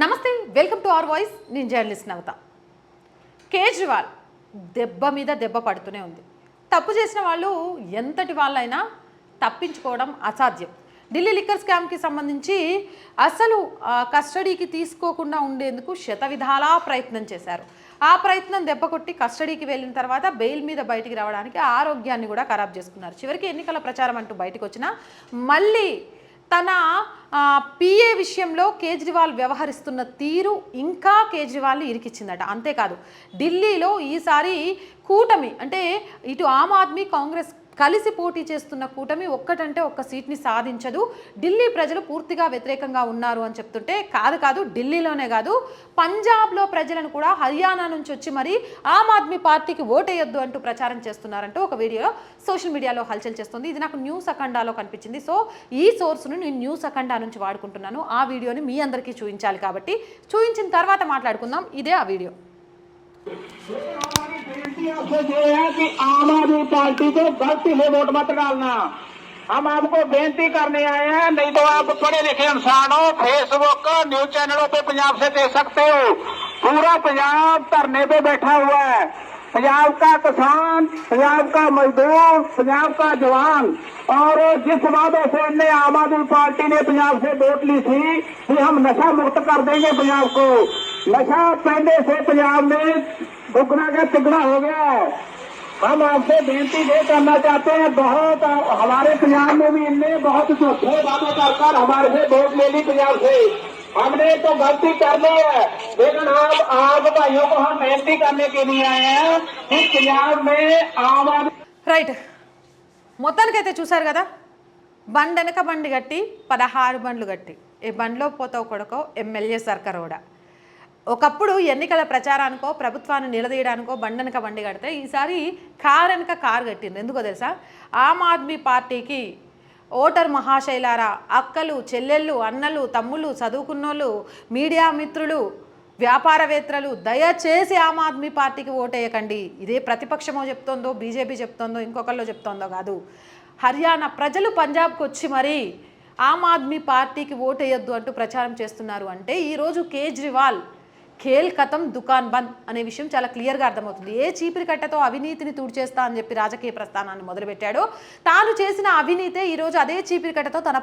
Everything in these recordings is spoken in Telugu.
నమస్తే, వెల్కమ్ టు అవర్ వాయిస్. నేను జర్నలిస్ట్ నవత. కేజ్రీవాల్ దెబ్బ మీద దెబ్బ పడుతూనే ఉంది. తప్పు చేసిన వాళ్ళు ఎంతటి వాళ్ళైనా తప్పించుకోవడం అసాధ్యం. ఢిల్లీ లిక్కర్ స్కామ్కి సంబంధించి అసలు కస్టడీకి తీసుకోకుండా ఉండేందుకు శతవిధాలా ప్రయత్నం చేశారు. ఆ ప్రయత్నం దెబ్బకొట్టి కస్టడీకి వెళ్ళిన తర్వాత బెయిల్ మీద బయటికి రావడానికి ఆరోగ్యాన్ని కూడా ఖరాబ్ చేసుకున్నారు. చివరికి ఎన్నికల ప్రచారం అంటూ బయటకు వచ్చినా మళ్ళీ తన పిఏ విషయంలో కేజ్రీవాల్ వ్యవహరిస్తున్న తీరు ఇంకా కేజ్రీవాల్ని ఇరికిచ్చిందట. అంతేకాదు, ఢిల్లీలో ఈసారి కూటమి అంటే ఇటు ఆమ్ ఆద్మీ కాంగ్రెస్ కలిసి పోటీ చేస్తున్న కూటమి ఒక్కటంటే ఒక్క సీట్ని సాధించదు, ఢిల్లీ ప్రజలు పూర్తిగా వ్యతిరేకంగా ఉన్నారు అని చెప్తుంటే కాదు ఢిల్లీలోనే కాదు పంజాబ్లో ప్రజలను కూడా హర్యానా నుంచి వచ్చి మరి ఆమ్ ఆద్మీ పార్టీకి ఓటేయొద్దు అంటూ ప్రచారం చేస్తున్నారంటూ ఒక వీడియో సోషల్ మీడియాలో హల్చల్ చేస్తుంది. ఇది నాకు న్యూస్ అఖండాలో కనిపించింది. సో ఈ సోర్స్ను నేను న్యూస్ అఖండా నుంచి వాడుకుంటున్నాను. ఆ వీడియోని మీ అందరికీ చూపించాలి కాబట్టి చూపించిన తర్వాత మాట్లాడుకుందాం. ఇదే ఆ వీడియో. आपसे ये है कि आम आदमी पार्टी को गलती से वोट मत डालना। हम आपको बेनती करने आए हैं, नहीं तो आप पढ़े लिखे इंसान हो, फेसबुक न्यूज चैनलों पे पंजाब से देख सकते हो। पूरा पंजाब धरने पे बैठा हुआ है। पंजाब का किसान, पंजाब का मजदूर, पंजाब का जवान, और जिस वादे से इनने आम आदमी पार्टी ने पंजाब से वोट ली थी कि हम नशा मुक्त कर देंगे पंजाब को, नशा पहले से पंजाब में दुगना का तिगना हो गया है। हम आपसे बेनती ये करना चाहते हैं, बहुत हमारे पंजाब में भी इनने बहुत झूठे वादे कर हमारे से वोट ले ली पंजाब से। हमने तो गलती कर ली है, लेकिन आप भाइयों को हम बेनती करने के लिए आए हैं कि पंजाब में आम आदमी రైట్. మొత్తానికైతే చూసారు కదా, బండెనక బండి గట్టి 16 బండ్లు గట్టి ఈ బండిలో పోతావు కొడుకో ఎమ్మెల్యే సర్కారోడా. ఒకప్పుడు ఎన్నికల ప్రచారానికో ప్రభుత్వాన్ని నిలదీయడానికో బండెనక బండి కడితే ఈసారి కారు వెనక కారు కట్టింది. ఎందుకో తెలుసా? ఆమ్ ఆద్మీ పార్టీకి ఓటర్ మహాశైలారా, అక్కలు, చెల్లెళ్ళు, అన్నలు, తమ్ముళ్ళు, చదువుకున్నోళ్ళు, మీడియా మిత్రులు, వ్యాపారవేత్తలు, దయచేసి ఆమ్ ఆద్మీ పార్టీకి ఓటేయకండి. ఇదే ప్రతిపక్షమో చెప్తోందో, బీజేపీ చెప్తోందో, ఇంకొకళ్ళు చెప్తోందో కాదు. హర్యానా ప్రజలు పంజాబ్కి వచ్చి మరీ ఆమ్ ఆద్మీ పార్టీకి ఓటేయొద్దు అంటూ ప్రచారం చేస్తున్నారు అంటే ఈరోజు కేజ్రీవాల్ ఖేల్ ఖతం దుకాన్ బంద్ అనే విషయం చాలా క్లియర్గా అర్థమవుతుంది. ఏ చీపిరి కట్టతో అవినీతిని తుడిచేస్తా అని చెప్పి రాజకీయ ప్రస్థానాన్ని మొదలుపెట్టాడో తాను చేసిన అవినీతే ఈరోజు అదే చీపిరి కట్టతో తన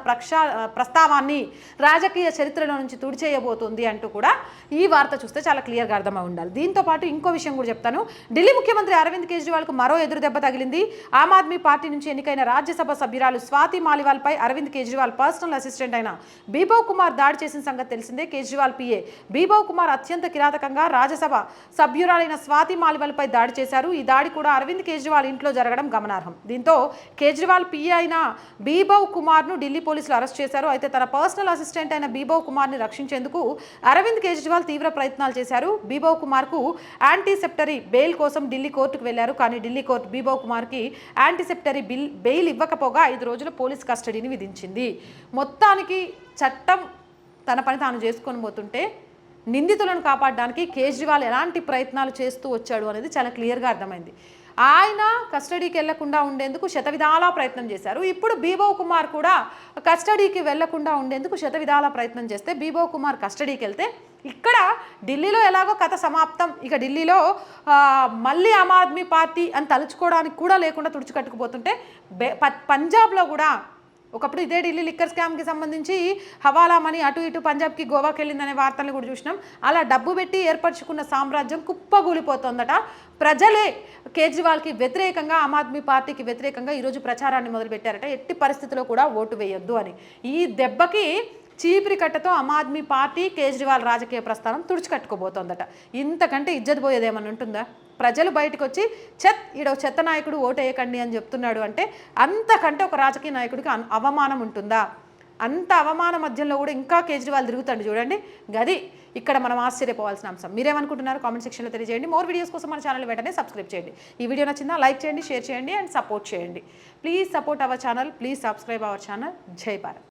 ప్రస్తావాన్ని రాజకీయ చరిత్రలో నుంచి తుడిచేయబోతుంది అంటూ కూడా ఈ వార్త చూస్తే చాలా క్లియర్గా అర్థమై ఉండాలి. దీంతో పాటు ఇంకో విషయం కూడా చెప్తాను. ఢిల్లీ ముఖ్యమంత్రి అరవింద్ కేజ్రీవాల్కు మరో ఎదురు దెబ్బ తగిలింది. ఆమ్ ఆద్మీ పార్టీ నుంచి ఎన్నికైన రాజ్యసభ సభ్యురాలు స్వాతి మాలివాల్పై అరవింద్ కేజ్రీవాల్ పర్సనల్ అసిస్టెంట్ అయిన బీబవ్ కుమార్ దాడి చేసిన సంగతి తెలిసిందే. కేజ్రీవాల్ పిఏ బీబవ్ కుమార్ అత్యంత కిరాతకంగా రాజ్యసభ సభ్యురాలైన స్వాతి మాలివాల్పై దాడి చేశారు. ఈ దాడి కూడా అరవింద్ కేజ్రీవాల్ ఇంట్లో జరగడం గమనార్హం. దీంతో కేజ్రీవాల్ పిఏ అయిన బీబవ్ కుమార్ను ఢిల్లీ పోలీసులు అరెస్ట్ చేశారు. అయితే తన పర్సనల్ అసిస్టెంట్ అయిన బీబవ్ కుమార్ని రక్షించేందుకు అరవింద్ కేజ్రీవాల్ తీవ్ర ప్రయత్నాలు చేశారు. బీబవ్ కుమార్కు యాంటీసెప్టరీ బెయిల్ కోసం ఢిల్లీ కోర్టుకు వెళ్లారు. కానీ ఢిల్లీ కోర్టు బీబవ్ కుమార్కి యాంటీసెప్టరీ బెయిల్ ఇవ్వకపోగా 5 రోజుల పోలీస్ కస్టడీని విధించింది. మొత్తానికి చట్టం తన పని తాను చేసుకొని పోతుంటే నిందితులను కాపాడడానికి కేజ్రీవాల్ ఎలాంటి ప్రయత్నాలు చేస్తూ వచ్చాడు అనేది చాలా క్లియర్గా అర్థమైంది. ఆయన కస్టడీకి వెళ్లకుండా ఉండేందుకు శతవిధాలా ప్రయత్నం చేశారు. ఇప్పుడు బీబవ్ కుమార్ కూడా కస్టడీకి వెళ్లకుండా ఉండేందుకు శతవిధాలా ప్రయత్నం చేస్తే బీబవ్ కుమార్ కస్టడీకి వెళ్తే ఇక్కడ ఢిల్లీలో ఎలాగో కథ సమాప్తం. ఇక ఢిల్లీలో మళ్ళీ ఆమ్ ఆద్మీ పార్టీ అని తలుచుకోవడానికి కూడా లేకుండా తుడుచుకట్టుకుపోతుంటే పంజాబ్లో కూడా ఒకప్పుడు ఇదే ఢిల్లీ లిక్కర్ స్కామ్కి సంబంధించి హవాలా మనీ అటు ఇటు పంజాబ్కి గోవాకి వెళ్ళిందనే వార్తలను కూడా చూసినాం. అలా డబ్బు పెట్టి ఏర్పరచుకున్న సామ్రాజ్యం కుప్పగూలిపోతుందట. ప్రజలే కేజ్రీవాల్కి వ్యతిరేకంగా, ఆమ్ ఆద్మీ పార్టీకి వ్యతిరేకంగా ఈరోజు ప్రచారాన్ని మొదలుపెట్టారట. ఎట్టి పరిస్థితుల్లో కూడా ఓటు వేయొద్దు అని. ఈ దెబ్బకి చీపిరి కట్టతో ఆమ్ ఆద్మీ పార్టీ కేజ్రీవాల్ రాజకీయ ప్రస్థానం తుడిచికట్టుకోబోతోందట. ఇంతకంటే ఇజ్జత్ పోయేదేమన్నా ఉంటుందా? ప్రజలు బయటకు వచ్చి ఈడో చెత్త నాయకుడు ఓటేయకండి అని చెప్తున్నాడు అంటే అంతకంటే ఒక రాజకీయ నాయకుడికి అవమానం ఉంటుందా? అంత అవమాన మధ్యంలో కూడా ఇంకా కేజ్రీవాల్ తిరుగుతాడు చూడండి. గది ఇక్కడ మనం ఆశ్చర్యపోవాల్సిన అంశం. మీరేమనుకుంటున్నారు? కామెంట్ సెక్షన్లో తెలియజేయండి. మోర్ వీడియోస్ కోసం మన ఛానల్ వెంటనే సబ్స్క్రైబ్ చేయండి. ఈ వీడియో నచ్చిందా? లైక్ చేయండి, షేర్ చేయండి అండ్ సపోర్ట్ చేయండి. Please support our channel, please subscribe our channel. జై భారత్.